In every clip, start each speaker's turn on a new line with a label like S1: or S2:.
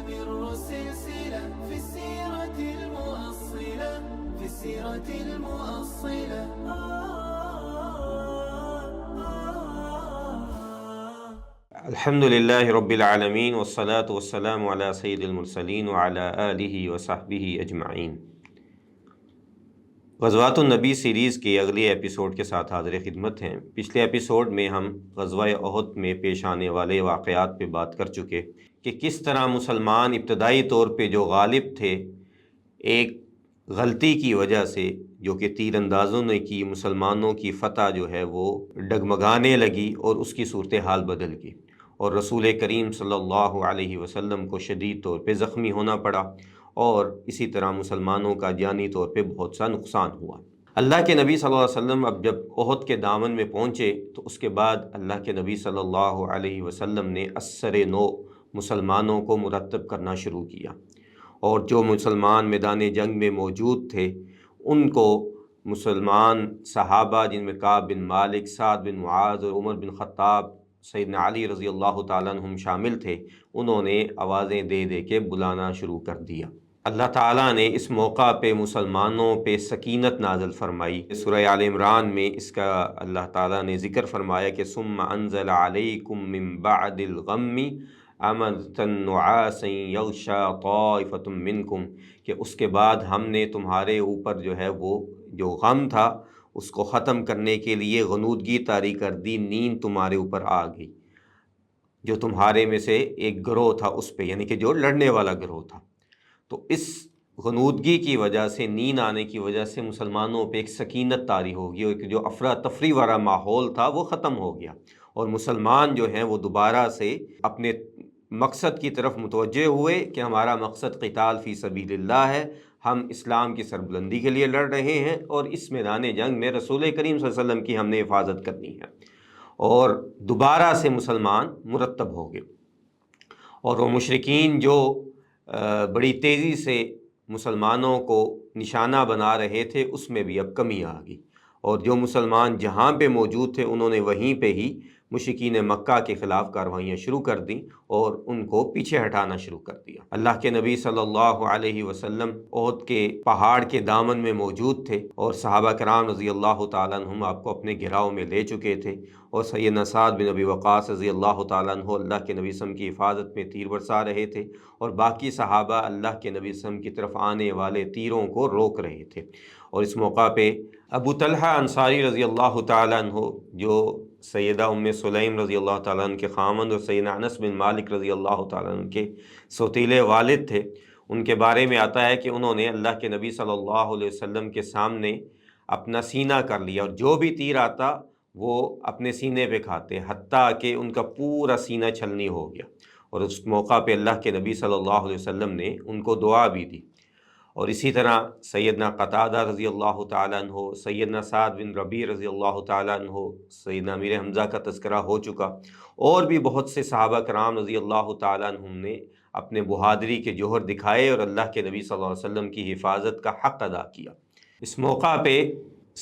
S1: تستمر السلسلة في السيرة المؤصلة في السيرة المؤصلة.
S2: الحمد للہ رب العالمین والصلاة والسلام علی سید المرسلین وعلی آلہ وصحبہ اجمعین۔ غزوات النبی سیریز کے اگلے ایپیسوڈ کے ساتھ حاضر خدمت ہیں۔ پچھلے ایپیسوڈ میں ہم غزوہ احد میں پیش آنے والے واقعات پہ بات کر چکے کہ کس طرح مسلمان ابتدائی طور پہ جو غالب تھے، ایک غلطی کی وجہ سے جو کہ تیر اندازوں نے کی، مسلمانوں کی فتح جو ہے وہ ڈگمگانے لگی اور اس کی صورتحال بدل گئی، اور رسول کریم صلی اللہ علیہ وسلم کو شدید طور پہ زخمی ہونا پڑا، اور اسی طرح مسلمانوں کا جانی طور پہ بہت سا نقصان ہوا۔ اللہ کے نبی صلی اللہ علیہ وسلم اب جب احد کے دامن میں پہنچے تو اس کے بعد اللہ کے نبی صلی اللہ علیہ وسلم نے اثر نو مسلمانوں کو مرتب کرنا شروع کیا، اور جو مسلمان میدان جنگ میں موجود تھے ان کو مسلمان صحابہ جن میں کعب بن مالک، سعد بن معاذ اور عمر بن خطاب، سیدنا علی رضی اللہ تعالیٰ عنہم شامل تھے، انہوں نے آوازیں دے دے کے بلانا شروع کر دیا۔ اللہ تعالیٰ نے اس موقع پہ مسلمانوں پہ سکینت نازل فرمائی۔ سورہ آل عمران میں اس کا اللہ تعالیٰ نے ذکر فرمایا کہ ثم انزل علیکم من بعد الغم امنة نعاسا یغشی طائفة منکم، کہ اس کے بعد ہم نے تمہارے اوپر جو ہے وہ جو غم تھا اس کو ختم کرنے کے لیے غنودگی طاری کر دی، نیند تمہارے اوپر آ گئی، جو تمہارے میں سے ایک گروہ تھا اس پہ، یعنی کہ جو لڑنے والا گروہ تھا۔ تو اس غنودگی کی وجہ سے، نیند آنے کی وجہ سے مسلمانوں پہ ایک سکینت طاری ہوگی، اور جو افراتفری والا ماحول تھا وہ ختم ہو گیا، اور مسلمان جو ہیں وہ دوبارہ سے اپنے مقصد کی طرف متوجہ ہوئے کہ ہمارا مقصد قتال فی سبیل اللہ ہے، ہم اسلام کی سربلندی کے لیے لڑ رہے ہیں، اور اس میدان جنگ میں رسول کریم صلی اللہ علیہ وسلم کی ہم نے حفاظت کرنی ہے، اور دوبارہ سے مسلمان مرتب ہو گئے۔ اور وہ مشرکین جو بڑی تیزی سے مسلمانوں کو نشانہ بنا رہے تھے اس میں بھی اب کمی آ گئی، اور جو مسلمان جہاں پہ موجود تھے انہوں نے وہیں پہ ہی مشرکین مکہ کے خلاف کارروائیاں شروع کر دیں اور ان کو پیچھے ہٹانا شروع کر دیا۔ اللہ کے نبی صلی اللہ علیہ وسلم احد کے پہاڑ کے دامن میں موجود تھے، اور صحابہ کرام رضی اللہ تعالیٰ عنہم آپ کو اپنے گھیراؤ میں لے چکے تھے، اور سیدنا سعد بن ابی وقاص رضی اللہ تعالیٰ عنہ اللہ کے نبی صلی اللہ علیہ وسلم کی حفاظت میں تیر برسا رہے تھے، اور باقی صحابہ اللہ کے نبی صلی اللہ علیہ وسلم کی طرف آنے والے تیروں کو روک رہے تھے۔ اور اس موقع پہ ابو طلحہ انصاری رضی اللہ تعالیٰ عنہ، جو سیدہ ام سلیم رضی اللہ تعالیٰ عنہ کے خامند اور سیدنا انس بن مالک رضی اللہ تعالیٰ عنہ کے سوتیلے والد تھے، ان کے بارے میں آتا ہے کہ انہوں نے اللہ کے نبی صلی اللہ علیہ وسلم کے سامنے اپنا سینہ کر لیا، اور جو بھی تیر آتا وہ اپنے سینے پہ کھاتے، حتیٰ کہ ان کا پورا سینہ چھلنی ہو گیا، اور اس موقع پہ اللہ کے نبی صلی اللہ علیہ وسلم نے ان کو دعا بھی دی۔ اور اسی طرح سیدنا قتادہ رضی اللہ تعالیٰ عنہ، سیدنا سعد بن ربیع رضی اللہ تعالیٰ عنہ، سیدنا امیر حمزہ کا تذکرہ ہو چکا، اور بھی بہت سے صحابہ کرام رضی اللہ تعالیٰ عنہم نے اپنے بہادری کے جوہر دکھائے اور اللہ کے نبی صلی اللہ علیہ وسلم کی حفاظت کا حق ادا کیا۔ اس موقع پہ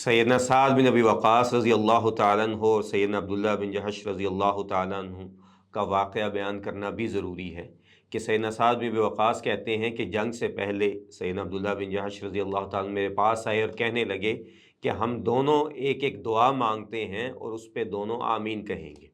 S2: سیدنا سعد بن ابی وقاص رضی اللہ تعالیٰ عنہ اور سیدنا عبداللہ بن جحش رضی اللہ تعالیٰ عنہ کا واقعہ بیان کرنا بھی ضروری ہے، کہ سیدنا سعد بن ابی وقاص کہتے ہیں کہ جنگ سے پہلے سیدنا عبداللہ بن جحش رضی اللہ تعالیٰ میرے پاس آئے اور کہنے لگے کہ ہم دونوں ایک ایک دعا مانگتے ہیں اور اس پہ دونوں آمین کہیں گے۔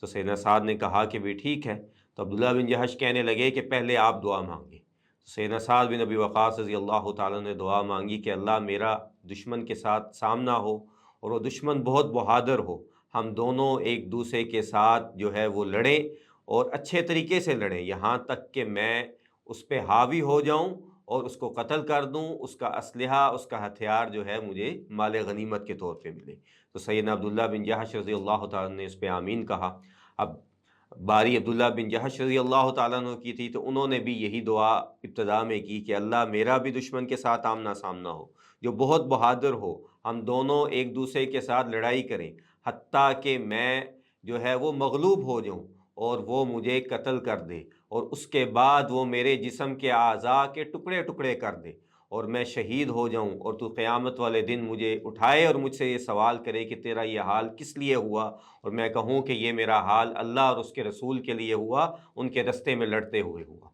S2: تو سیدنا سعد نے کہا کہ بھی ٹھیک ہے، تو عبداللہ بن جحش کہنے لگے کہ پہلے آپ دعا مانگیں۔ سیدنا سعد بن ابی وقاص رضی اللہ تعالیٰ نے دعا مانگی کہ اللہ میرا دشمن کے ساتھ سامنا ہو، اور وہ دشمن بہت بہادر ہو، ہم دونوں ایک دوسرے کے ساتھ جو ہے وہ لڑیں اور اچھے طریقے سے لڑیں، یہاں تک کہ میں اس پہ حاوی ہو جاؤں اور اس کو قتل کر دوں، اس کا اسلحہ، اس کا ہتھیار جو ہے مجھے مال غنیمت کے طور پہ ملے۔ تو سیدنا عبداللہ بن جحش رضی اللہ تعالیٰ نے اس پہ آمین کہا۔ اب باری عبداللہ بن جحش رضی اللہ تعالیٰ عنہ کی تھی، تو انہوں نے بھی یہی دعا ابتدا میں کی کہ اللہ میرا بھی دشمن کے ساتھ آمنا سامنا ہو، جو بہت بہادر ہو، ہم دونوں ایک دوسرے کے ساتھ لڑائی کریں، حتیٰ کہ میں جو ہے وہ مغلوب ہو جاؤں اور وہ مجھے قتل کر دے، اور اس کے بعد وہ میرے جسم کے اعضاء کے ٹکڑے ٹکڑے کر دے اور میں شہید ہو جاؤں، اور تو قیامت والے دن مجھے اٹھائے اور مجھ سے یہ سوال کرے کہ تیرا یہ حال کس لیے ہوا، اور میں کہوں کہ یہ میرا حال اللہ اور اس کے رسول کے لیے ہوا، ان کے رستے میں لڑتے ہوئے ہوا۔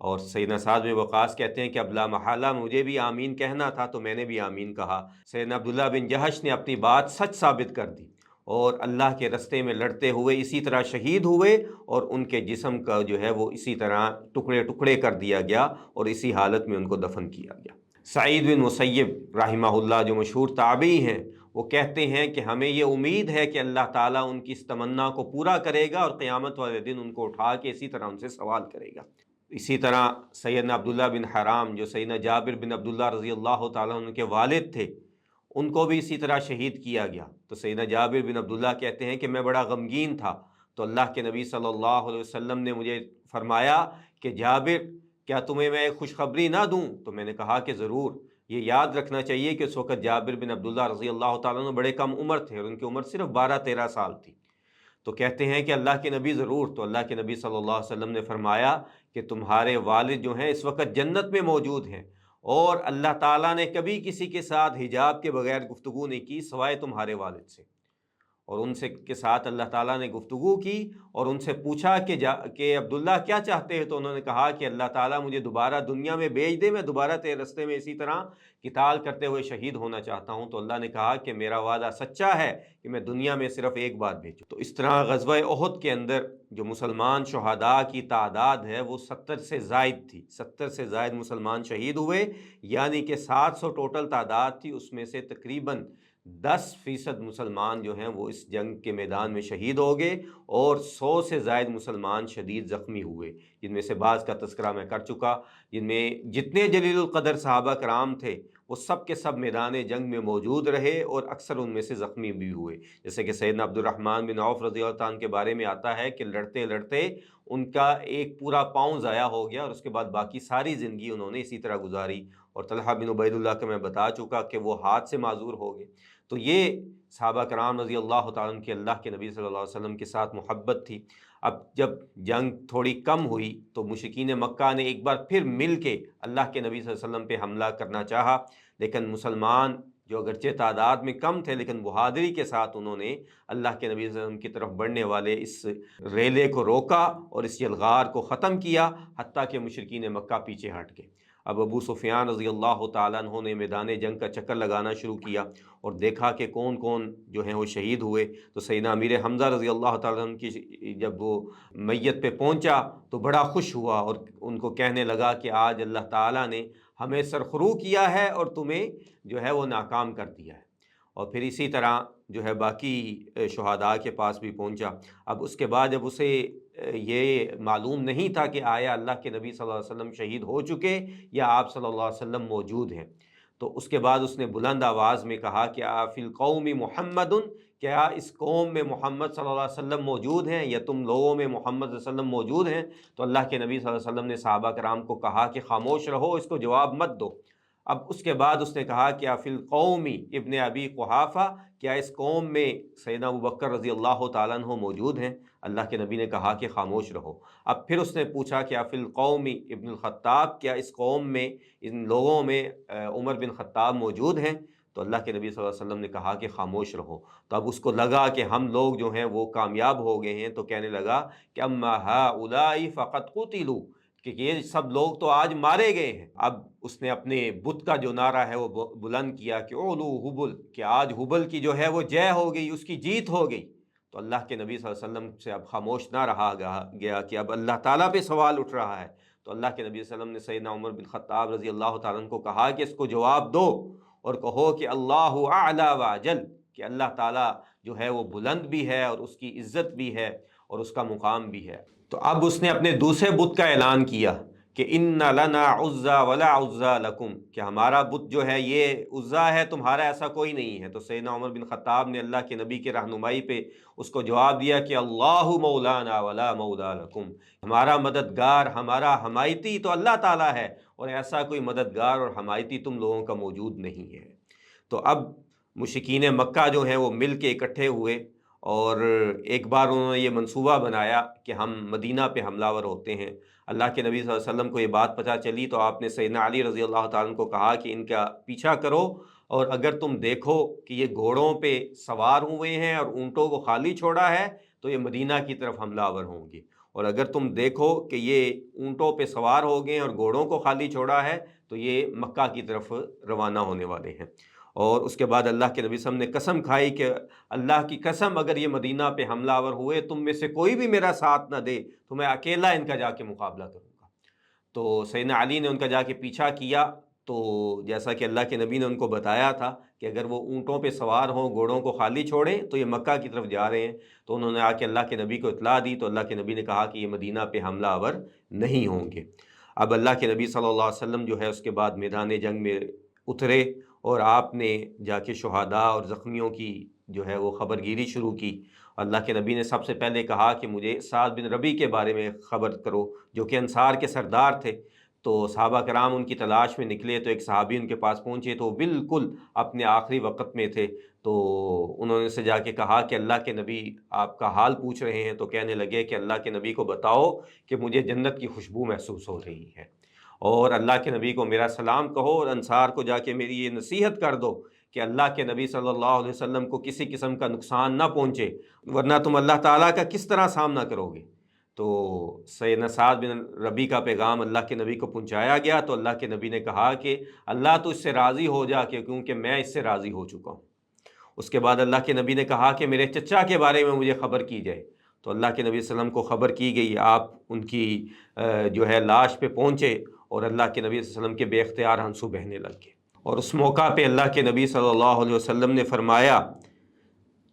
S2: اور سیدنا سعد بن وقاص کہتے ہیں کہ اب لا محالہ مجھے بھی آمین کہنا تھا تو میں نے بھی آمین کہا۔ سیدنا عبداللہ بن جہش نے اپنی بات سچ ثابت کر دی اور اللہ کے رستے میں لڑتے ہوئے اسی طرح شہید ہوئے، اور ان کے جسم کا جو ہے وہ اسی طرح ٹکڑے ٹکڑے کر دیا گیا اور اسی حالت میں ان کو دفن کیا گیا۔ سعید بن مسیب رحمہ اللہ جو مشہور تابعی ہیں، وہ کہتے ہیں کہ ہمیں یہ امید ہے کہ اللہ تعالیٰ ان کی اس تمنا کو پورا کرے گا اور قیامت والے دن ان کو اٹھا کے اسی طرح ان سے سوال کرے گا۔ اسی طرح سیدنا عبداللہ بن حرام جو سیدنا جابر بن عبداللہ رضی اللہ تعالیٰ عنہ کے والد تھے، ان کو بھی اسی طرح شہید کیا گیا۔ تو سیدنا جابر بن عبداللہ کہتے ہیں کہ میں بڑا غمگین تھا، تو اللہ کے نبی صلی اللہ علیہ وسلم نے مجھے فرمایا کہ جابر کیا تمہیں میں ایک خوشخبری نہ دوں؟ تو میں نے کہا کہ ضرور۔ یہ یاد رکھنا چاہیے کہ اس وقت جابر بن عبداللہ رضی اللہ تعالیٰ عنہ بڑے کم عمر تھے اور ان کی عمر صرف 12-13 سال تھی۔ تو کہتے ہیں کہ اللہ کے نبی ضرور۔ تو اللہ کے نبی صلی اللہ علیہ وسلم نے فرمایا کہ تمہارے والد جو ہیں اس وقت جنت میں موجود ہیں، اور اللہ تعالیٰ نے کبھی کسی کے ساتھ حجاب کے بغیر گفتگو نہیں کی سوائے تمہارے والد سے، اور ان سے کے ساتھ اللہ تعالیٰ نے گفتگو کی اور ان سے پوچھا کہ عبداللہ کیا چاہتے ہیں؟ تو انہوں نے کہا کہ اللہ تعالیٰ مجھے دوبارہ دنیا میں بھیج دے، میں دوبارہ تیرے رستے میں اسی طرح قتال کرتے ہوئے شہید ہونا چاہتا ہوں۔ تو اللہ نے کہا کہ میرا وعدہ سچا ہے کہ میں دنیا میں صرف ایک بار بھیجوں۔ تو اس طرح غزوہ احد کے اندر جو مسلمان شہداء کی تعداد ہے وہ 70 سے زائد تھی، 70 سے زائد مسلمان شہید ہوئے، یعنی کہ 700 ٹوٹل تعداد تھی، اس میں سے تقریباً 10% مسلمان جو ہیں وہ اس جنگ کے میدان میں شہید ہو گئے، اور 100 سے زائد مسلمان شدید زخمی ہوئے، جن میں سے بعض کا تذکرہ میں کر چکا، جن میں جتنے جلیل القدر صحابہ کرام تھے وہ سب کے سب میدان جنگ میں موجود رہے، اور اکثر ان میں سے زخمی بھی ہوئے۔ جیسے کہ سیدنا عبد الرحمن بن عوف رضی اللہ عنہ کے بارے میں آتا ہے کہ لڑتے لڑتے ان کا ایک پورا پاؤں ضائع ہو گیا، اور اس کے بعد باقی ساری زندگی انہوں نے اسی طرح گزاری۔ اور طلحہ بن عبید اللہ کا میں بتا چکا کہ وہ ہاتھ سے معذور ہو گئے۔ تو یہ صحابہ کرام رضی اللہ تعالیٰ عنہ کی اللہ کے نبی صلی اللہ علیہ وسلم کے ساتھ محبت تھی۔ اب جب جنگ تھوڑی کم ہوئی تو مشرکین مکہ نے ایک بار پھر مل کے اللہ کے نبی صلی اللہ علیہ وسلم پہ حملہ کرنا چاہا، لیکن مسلمان جو اگرچہ تعداد میں کم تھے لیکن بہادری کے ساتھ انہوں نے اللہ کے نبی صلی اللہ علیہ وسلم کی طرف بڑھنے والے اس ریلے کو روکا اور اس یلغار کو ختم کیا، حتیٰ کہ مشرکین مکہ پیچھے ہٹ گئے۔ اب ابو سفیان رضی اللہ تعالیٰ عنہ نے میدان جنگ کا چکر لگانا شروع کیا اور دیکھا کہ کون کون جو ہیں وہ شہید ہوئے۔ تو سیدنا امیر حمزہ رضی اللہ تعالیٰ عنہ کی جب وہ میت پہ پہنچا تو بڑا خوش ہوا اور ان کو کہنے لگا کہ آج اللہ تعالیٰ نے ہمیں سرخرو کیا ہے اور تمہیں جو ہے وہ ناکام کر دیا ہے۔ اور پھر اسی طرح جو ہے باقی شہداء کے پاس بھی پہنچا۔ اب اس کے بعد جب اسے یہ معلوم نہیں تھا کہ آیا اللہ کے نبی صلی اللہ علیہ وسلم شہید ہو چکے یا آپ صلی اللہ علیہ وسلم موجود ہیں، تو اس کے بعد اس نے بلند آواز میں کہا کہ فی القوم محمد، کیا اس قوم میں محمد صلی اللہ علیہ وسلم موجود ہیں، یا تم لوگوں میں محمد صلی اللہ علیہ وسلم موجود ہیں؟ تو اللہ کے نبی صلی اللہ علیہ وسلم نے صحابہ کرام کو کہا کہ خاموش رہو، اس کو جواب مت دو۔ اب اس کے بعد اس نے کہا کہ فی القوم ابن ابی قحافہ، کیا اس قوم میں سیدنا ابوبکر رضی اللہ تعالیٰ عنہ موجود ہیں؟ اللہ کے نبی نے کہا کہ خاموش رہو۔ اب پھر اس نے پوچھا کہ فی القوم ابن الخطاب، کیا اس قوم میں ان لوگوں میں عمر بن خطاب موجود ہیں؟ تو اللہ کے نبی صلی اللہ علیہ وسلم نے کہا کہ خاموش رہو۔ تو اب اس کو لگا کہ ہم لوگ جو ہیں وہ کامیاب ہو گئے ہیں، تو کہنے لگا کہ اما ہؤلاء فقد قتلوا، کہ یہ سب لوگ تو آج مارے گئے ہیں۔ اب اس نے اپنے بت کا جو نعرہ ہے وہ بلند کیا کہ اولو حبل، کہ آج حبل کی جو ہے وہ جے ہو گئی، اس کی جیت ہو گئی۔ تو اللہ کے نبی صلی اللہ علیہ وسلم سے اب خاموش نہ رہا گیا کہ اب اللہ تعالیٰ پہ سوال اٹھ رہا ہے۔ تو اللہ کے نبی صلی اللہ علیہ وسلم نے سیدنا عمر بن خطاب رضی اللہ تعالیٰ عنہ کو کہا کہ اس کو جواب دو اور کہو کہ اللہ اعلی و اجل، کہ اللہ تعالیٰ جو ہے وہ بلند بھی ہے اور اس کی عزت بھی ہے اور اس کا مقام بھی ہے۔ تو اب اس نے اپنے دوسرے بت کا اعلان کیا کہ ان لنا عزا ولا عزا لکم، کہ ہمارا بت جو ہے یہ عزا ہے، تمہارا ایسا کوئی نہیں ہے۔ تو سیدنا عمر بن خطاب نے اللہ کے نبی کے رہنمائی پہ اس کو جواب دیا کہ اللہ مولانا ولا مولا لکم، ہمارا مددگار، ہمارا حمایتی تو اللہ تعالیٰ ہے، اور ایسا کوئی مددگار اور حمایتی تم لوگوں کا موجود نہیں ہے۔ تو اب مشرکین مکہ جو ہیں وہ مل کے اکٹھے ہوئے اور ایک بار انہوں نے یہ منصوبہ بنایا کہ ہم مدینہ پہ حملہ ور ہوتے ہیں۔ اللہ کے نبی صلی اللہ علیہ وسلم کو یہ بات پتہ چلی تو آپ نے سیدنا علی رضی اللہ تعالیٰ عنہ کو کہا کہ ان کا پیچھا کرو، اور اگر تم دیکھو کہ یہ گھوڑوں پہ سوار ہوئے ہیں اور اونٹوں کو خالی چھوڑا ہے تو یہ مدینہ کی طرف حملہ ور ہوں گے، اور اگر تم دیکھو کہ یہ اونٹوں پہ سوار ہو گئے ہیں اور گھوڑوں کو خالی چھوڑا ہے تو یہ مکہ کی طرف روانہ ہونے والے ہیں۔ اور اس کے بعد اللہ کے نبی صلی اللہ علیہ وسلم نے قسم کھائی کہ اللہ کی قسم اگر یہ مدینہ پہ حملہ آور ہوئے، تم میں سے کوئی بھی میرا ساتھ نہ دے تو میں اکیلا ان کا جا کے مقابلہ کروں گا۔ تو سیدنا علی نے ان کا جا کے پیچھا کیا، تو جیسا کہ اللہ کے نبی نے ان کو بتایا تھا کہ اگر وہ اونٹوں پہ سوار ہوں، گھوڑوں کو خالی چھوڑیں تو یہ مکہ کی طرف جا رہے ہیں، تو انہوں نے آ کے اللہ کے نبی کو اطلاع دی، تو اللہ کے نبی نے کہا کہ یہ مدینہ پہ حملہ آور نہیں ہوں گے۔ اب اللہ کے نبی صلی اللہ علیہ وسلم جو ہے اس کے بعد میدان جنگ میں اترے، اور آپ نے جا کے شہداء اور زخمیوں کی جو ہے وہ خبر گیری شروع کی۔ اللہ کے نبی نے سب سے پہلے کہا کہ مجھے سعد بن ربی کے بارے میں خبر کرو، جو کہ انصار کے سردار تھے۔ تو صحابہ کرام ان کی تلاش میں نکلے، تو ایک صحابی ان کے پاس پہنچے تو وہ بالکل اپنے آخری وقت میں تھے، تو انہوں نے سے جا کے کہا کہ اللہ کے نبی آپ کا حال پوچھ رہے ہیں، تو کہنے لگے کہ اللہ کے نبی کو بتاؤ کہ مجھے جنت کی خوشبو محسوس ہو رہی ہے، اور اللہ کے نبی کو میرا سلام کہو، اور انصار کو جا کے میری یہ نصیحت کر دو کہ اللہ کے نبی صلی اللہ علیہ وسلم کو کسی قسم کا نقصان نہ پہنچے، ورنہ تم اللہ تعالیٰ کا کس طرح سامنا کرو گے۔ تو سیدنا سعد بن ربی کا پیغام اللہ کے نبی کو پہنچایا گیا، تو اللہ کے نبی نے کہا کہ اللہ تو اس سے راضی ہو جا کہ کیونکہ میں اس سے راضی ہو چکا ہوں۔ اس کے بعد اللہ کے نبی نے کہا کہ میرے چچا کے بارے میں مجھے خبر کی جائے، تو اللہ کے نبی صلی اللہ علیہ وسلم کو خبر کی گئی۔ آپ ان کی جو ہے لاش پہ پہنچے، اور اللہ کے نبی صلی اللہ علیہ وسلم کے بے اختیار آنسو بہنے لگ گئے، اور اس موقع پہ اللہ کے نبی صلی اللہ علیہ وسلم نے فرمایا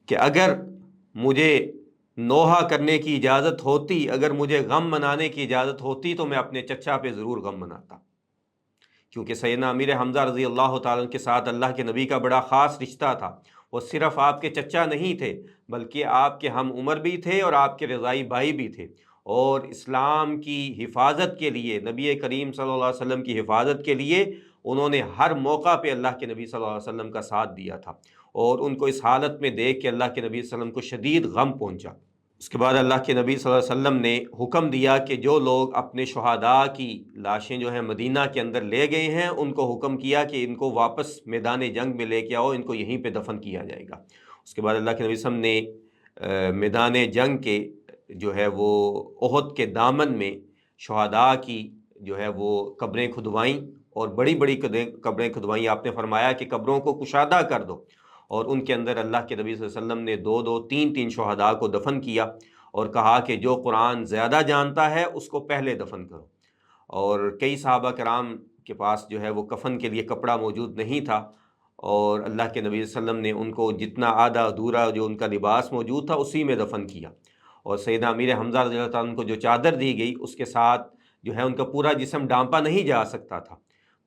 S2: کہ اگر مجھے نوحہ کرنے کی اجازت ہوتی، اگر مجھے غم منانے کی اجازت ہوتی تو میں اپنے چچا پہ ضرور غم مناتا، کیونکہ سیدنا امیر حمزہ رضی اللہ تعالیٰ عنہ کے ساتھ اللہ کے نبی کا بڑا خاص رشتہ تھا۔ وہ صرف آپ کے چچا نہیں تھے بلکہ آپ کے ہم عمر بھی تھے اور آپ کے رضائی بھائی بھی تھے، اور اسلام کی حفاظت کے لیے، نبی کریم صلی اللہ علیہ وسلم کی حفاظت کے لیے انہوں نے ہر موقع پہ اللہ کے نبی صلی اللہ علیہ وسلم کا ساتھ دیا تھا، اور ان کو اس حالت میں دیکھ کے اللہ کے نبی صلی اللہ علیہ وسلم کو شدید غم پہنچا۔ اس کے بعد اللہ کے نبی صلی اللہ علیہ وسلم نے حکم دیا کہ جو لوگ اپنے شہداء کی لاشیں جو ہیں مدینہ کے اندر لے گئے ہیں، ان کو حکم کیا کہ ان کو واپس میدان جنگ میں لے کے آؤ، ان کو یہیں پہ دفن کیا جائے گا۔ اس کے بعد اللہ کے نبی صلی اللہ علیہ وسلم نے میدان جنگ کے جو ہے وہ احد کے دامن میں شہداء کی جو ہے وہ قبریں کھدوائیں، اور بڑی بڑی قبریں کھدوائیں۔ آپ نے فرمایا کہ قبروں کو کشادہ کر دو، اور ان کے اندر اللہ کے نبی صلی اللہ علیہ وسلم نے 2 3 شہداء کو دفن کیا، اور کہا کہ جو قرآن زیادہ جانتا ہے اس کو پہلے دفن کرو۔ اور کئی صحابہ کرام کے پاس جو ہے وہ کفن کے لیے کپڑا موجود نہیں تھا، اور اللہ کے نبی صلی اللہ علیہ وسلم نے ان کو جتنا آدھا ادھورا جو ان کا لباس موجود تھا اسی میں دفن کیا، اور سیدنا امیر حمزہ رضی اللہ تعالیٰ عنہ کو جو چادر دی گئی اس کے ساتھ جو ہے ان کا پورا جسم ڈھانپا نہیں جا سکتا تھا،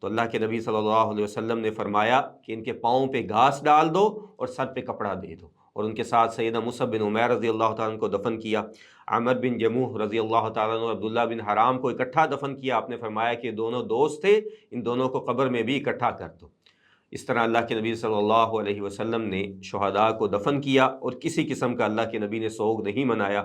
S2: تو اللہ کے نبی صلی اللہ علیہ وسلم نے فرمایا کہ ان کے پاؤں پہ گھاس ڈال دو اور سر پہ کپڑا دے دو، اور ان کے ساتھ سیدنا مصعب بن عمیر رضی اللہ تعالیٰ عنہ کو دفن کیا، عمر بن جموح رضی اللہ تعالیٰ عنہ اور عبداللہ بن حرام کو اکٹھا دفن کیا۔ آپ نے فرمایا کہ دونوں دوست تھے، ان دونوں کو قبر میں بھی اکٹھا کر دو۔ اس طرح اللہ کے نبی صلی اللہ علیہ وسلم نے شہداء کو دفن کیا، اور کسی قسم کا اللہ کے نبی نے سوگ نہیں منایا۔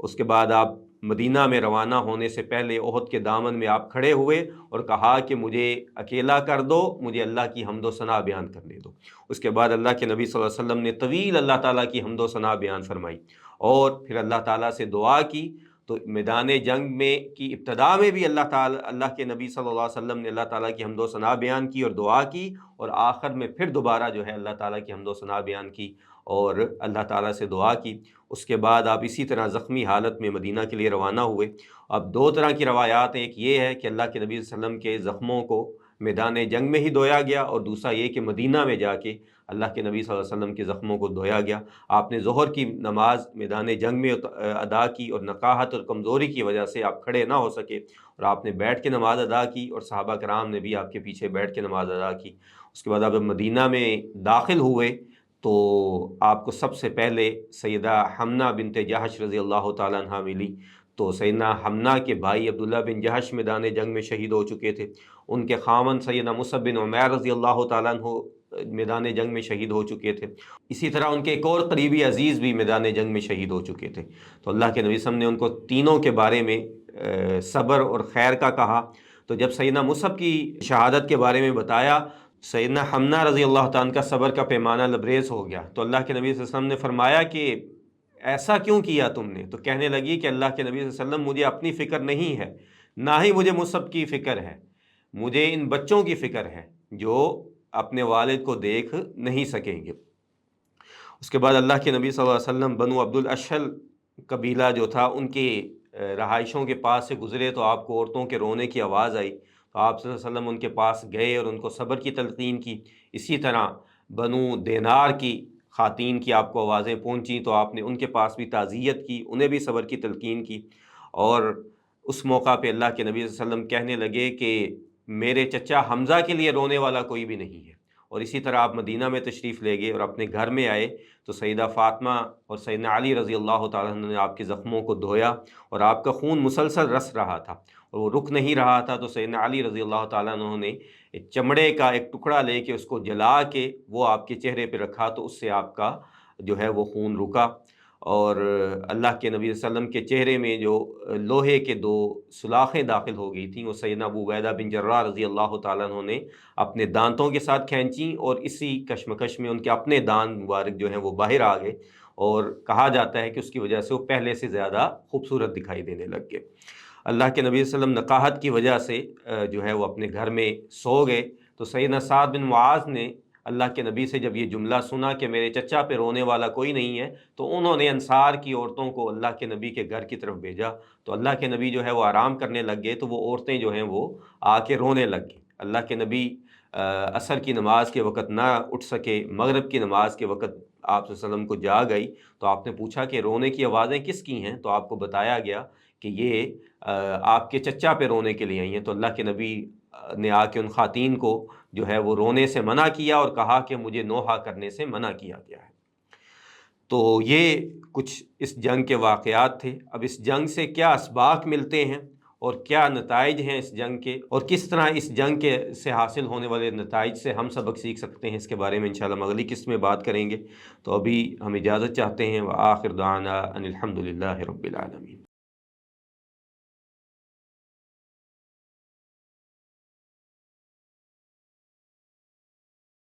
S2: اس کے بعد آپ مدینہ میں روانہ ہونے سے پہلے احد کے دامن میں آپ کھڑے ہوئے اور کہا کہ مجھے اکیلا کر دو، مجھے اللہ کی حمد و ثنا بیان کرنے دو۔ اس کے بعد اللہ کے نبی صلی اللہ علیہ وسلم نے طویل اللہ تعالیٰ کی حمد و ثنا بیان فرمائی، اور پھر اللہ تعالیٰ سے دعا کی۔ تو میدان جنگ میں کی ابتدا میں بھی اللہ کے نبی صلی اللہ علیہ وسلم نے اللہ تعالیٰ کی حمد و ثنا بیان کی اور دعا کی، اور آخر میں پھر دوبارہ جو ہے اللہ تعالیٰ کی حمد و ثنا بیان کی اور اللہ تعالیٰ سے دعا کی۔ اس کے بعد آپ اسی طرح زخمی حالت میں مدینہ کے لیے روانہ ہوئے۔ اب 2 طرح کی روایات ہیں، ایک یہ ہے کہ اللہ کے نبی صلی اللہ علیہ وسلم کے زخموں کو میدان جنگ میں ہی دھویا گیا، اور دوسرا یہ کہ مدینہ میں جا کے اللہ کے نبی صلی اللہ علیہ وسلم کے زخموں کو دھویا گیا۔ آپ نے ظہر کی نماز میدان جنگ میں ادا کی، اور نقاہت اور کمزوری کی وجہ سے آپ کھڑے نہ ہو سکے، اور آپ نے بیٹھ کے نماز ادا کی، اور صحابہ کرام نے بھی آپ کے پیچھے بیٹھ کے نماز ادا کی۔ اس کے بعد آپ مدینہ میں داخل ہوئے تو آپ کو سب سے پہلے سیدہ حمنہ بنت جہش رضی اللہ تعالیٰ عنہ ملی۔ تو سیدنا حمنہ کے بھائی عبداللہ بن جہش میدان جنگ میں شہید ہو چکے تھے، ان کے خاوند سیدنا مصعب بن عمیر رضی اللہ تعالیٰ عنہ میدان جنگ میں شہید ہو چکے تھے۔ اسی طرح ان کے ایک اور قریبی عزیز بھی میدان جنگ میں شہید ہو چکے تھے۔ تو اللہ کے نبی صلی اللہ علیہ وسلم نے ان کو تینوں کے بارے میں صبر اور خیر کا کہا۔ تو جب سیدنا مصعب کی شہادت کے بارے میں بتایا، سیدنا حمنہ رضی اللہ تعالیٰ عنہ کا صبر کا پیمانہ لبریز ہو گیا۔ تو اللہ کے نبی صلی اللہ علیہ وسلم نے فرمایا کہ ایسا کیوں کیا تم نے؟ تو کہنے لگی کہ اللہ کے نبی صلی اللہ علیہ وسلم مجھے اپنی فکر نہیں ہے، نہ ہی مجھے مصعب کی فکر ہے، مجھے ان بچوں کی فکر ہے جو اپنے والد کو دیکھ نہیں سکیں گے۔ اس کے بعد اللہ کے نبی صلی اللہ علیہ وسلم بنو عبد الاشہل قبیلہ جو تھا ان کی رہائشوں کے پاس سے گزرے تو آپ کو عورتوں کے رونے کی آواز آئی، تو آپ صلی اللہ علیہ وسلم ان کے پاس گئے اور ان کو صبر کی تلقین کی۔ اسی طرح بنو دینار کی خواتین کی آپ کو آوازیں پہنچیں تو آپ نے ان کے پاس بھی تعزیت کی، انہیں بھی صبر کی تلقین کی، اور اس موقع پہ اللہ کے نبی صلی اللہ علیہ وسلم کہنے لگے کہ میرے چچا حمزہ کے لیے رونے والا کوئی بھی نہیں ہے۔ اور اسی طرح آپ مدینہ میں تشریف لے گئے اور اپنے گھر میں آئے تو سیدہ فاطمہ اور سیدنا علی رضی اللہ تعالیٰ عنہ نے آپ کے زخموں کو دھویا، اور آپ کا خون مسلسل رس رہا تھا اور وہ رک نہیں رہا تھا، تو سیدنا علی رضی اللہ تعالیٰ عنہ نے چمڑے کا ایک ٹکڑا لے کے اس کو جلا کے وہ آپ کے چہرے پہ رکھا، تو اس سے آپ کا جو ہے وہ خون رکا۔ اور اللہ کے نبی صلی اللہ علیہ وسلم کے چہرے میں جو لوہے کے 2 سلاخیں داخل ہو گئی تھیں، وہ سیدنا ابو عبیدہ بن جراح رضی اللہ تعالیٰ عنہ نے اپنے دانتوں کے ساتھ کھینچیں، اور اسی کشمکش میں ان کے اپنے دانت مبارک جو ہیں وہ باہر آ گئے، اور کہا جاتا ہے کہ اس کی وجہ سے وہ پہلے سے زیادہ خوبصورت دکھائی دینے لگ گئے۔ اللہ کے نبی صلی اللہ علیہ وسلم نقاہت کی وجہ سے جو ہے وہ اپنے گھر میں سو گئے، تو سیدنا سعد بن معاذ نے اللہ کے نبی سے جب یہ جملہ سنا کہ میرے چچا پہ رونے والا کوئی نہیں ہے، تو انہوں نے انصار کی عورتوں کو اللہ کے نبی کے گھر کی طرف بھیجا، تو اللہ کے نبی جو ہے وہ آرام کرنے لگ گئے، تو وہ عورتیں جو ہیں وہ آ کے رونے لگ گئیں۔ اللہ کے نبی عصر کی نماز کے وقت نہ اٹھ سکے، مغرب کی نماز کے وقت آپ صلی اللہ علیہ وسلم کو جاگ آئی، تو آپ نے پوچھا کہ رونے کی آوازیں کس کی ہیں؟ تو آپ کو بتایا گیا کہ یہ آپ کے چچا پہ رونے کے لیے آئی ہیں۔ تو اللہ کے نبی نے آ کے ان خواتین کو جو ہے وہ رونے سے منع کیا اور کہا کہ مجھے نوحہ کرنے سے منع کیا گیا ہے۔ تو یہ کچھ اس جنگ کے واقعات تھے۔ اب اس جنگ سے کیا اسباق ملتے ہیں اور کیا نتائج ہیں اس جنگ کے، اور کس طرح اس جنگ کے سے حاصل ہونے والے نتائج سے ہم سبق سیکھ سکتے ہیں، اس کے بارے میں انشاءاللہ ہم اگلی قسط میں بات کریں گے۔ تو ابھی ہم اجازت چاہتے ہیں، وآخر دعوانا ان الحمد للہ رب العالمین۔